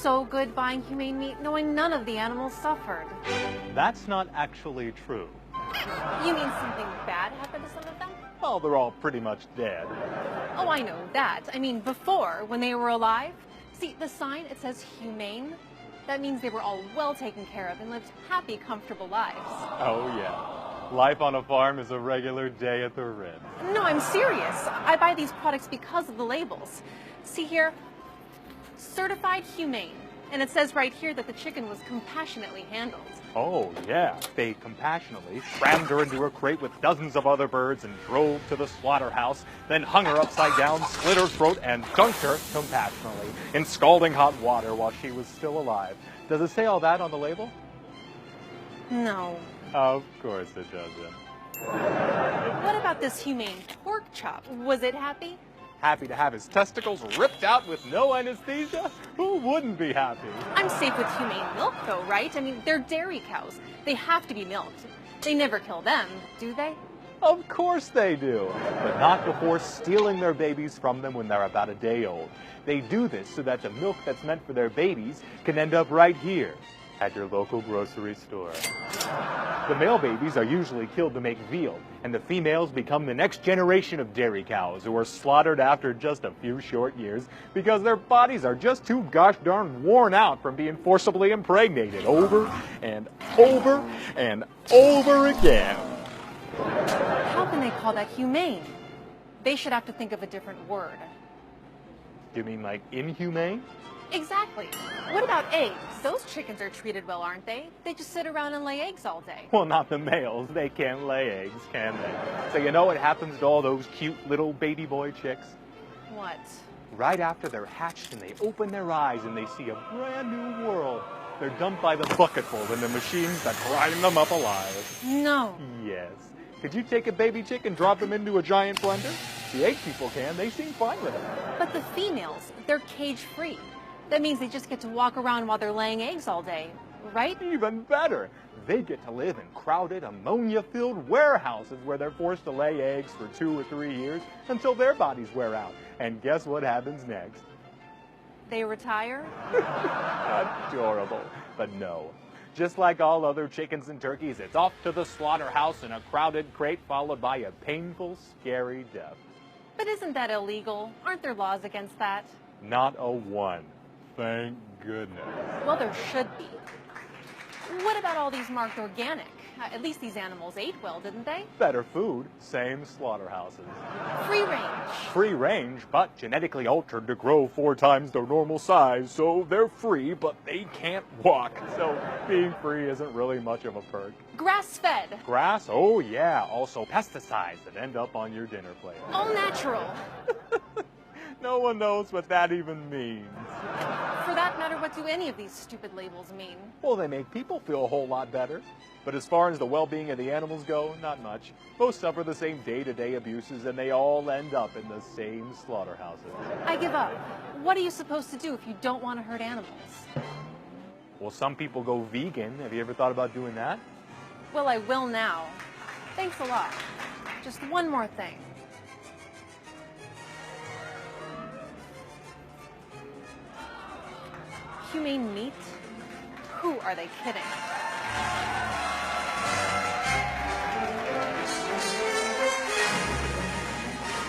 so good buying humane meat knowing none of the animals suffered. That's not actually true. You mean something bad happened to some of them? Well, they're all pretty much dead. Oh, I know that. I mean, before, when they were alive. See, the sign, it says humane. That means they were all well taken care of and lived happy, comfortable lives. Oh, yeah. Life on a farm is a regular day at the Ritz. No, I'm serious. I buy these products because of the labels. See here, certified humane. And it says right here that the chicken was compassionately handled. Oh, yeah. They compassionately crammed her into a crate with dozens of other birds and drove to the slaughterhouse, then hung her upside down, slit her throat, and dunked her compassionately in scalding hot water while she was still alive. Does it say all that on the label? No. Of course it doesn't. What about this humane pork chop? Was it happy? Happy to have his testicles ripped out with no anesthesia? Who wouldn't be happy? I'm safe with humane milk, though, right? I mean, they're dairy cows. They have to be milked. They never kill them, do they? Of course they do, but not before stealing their babies from them when they're about a day old. They do this so that the milk that's meant for their babies can end up right here at your local grocery store. The male babies are usually killed to make veal, and the females become the next generation of dairy cows who are slaughtered after just a few short years because their bodies are just too gosh darn worn out from being forcibly impregnated over and over and over again. How can they call that humane? They should have to think of a different word. You mean like inhumane? Exactly. What about eggs? Those chickens are treated well, aren't they? They just sit around and lay eggs all day. Well, not the males. They can't lay eggs, can they? So you know what happens to all those cute little baby boy chicks? What? Right after they're hatched and they open their eyes and they see a brand new world, they're dumped by the bucketful in the machines that grind them up alive. No. Yes. Could you take a baby chick and drop them into a giant blender? The egg people can. They seem fine with it. But the females, they're cage-free. That means they just get to walk around while they're laying eggs all day, right? Even better. They get to live in crowded, ammonia-filled warehouses where they're forced to lay eggs for 2 or 3 years until their bodies wear out. And guess what happens next? They retire? Adorable. But no. Just like all other chickens and turkeys, it's off to the slaughterhouse in a crowded crate followed by a painful, scary death. But isn't that illegal? Aren't there laws against that? Not a one. Thank goodness. Well, there should be. What about all these marked organic? At least these animals ate well, didn't they? Better food, same slaughterhouses. Free range. Free range, but genetically altered to grow 4 times their normal size, so they're free, but they can't walk. So being free isn't really much of a perk. Grass-fed. Grass? Oh yeah. Also pesticides that end up on your dinner plate. All natural. No one knows what that even means. For that matter, what do any of these stupid labels mean? Well, they make people feel a whole lot better. But as far as the well-being of the animals go, not much. Most suffer the same day-to-day abuses, and they all end up in the same slaughterhouses. I give up. What are you supposed to do if you don't want to hurt animals? Well, some people go vegan. Have you ever thought about doing that? Well, I will now. Thanks a lot. Just one more thing. Humane meat? Who are they kidding?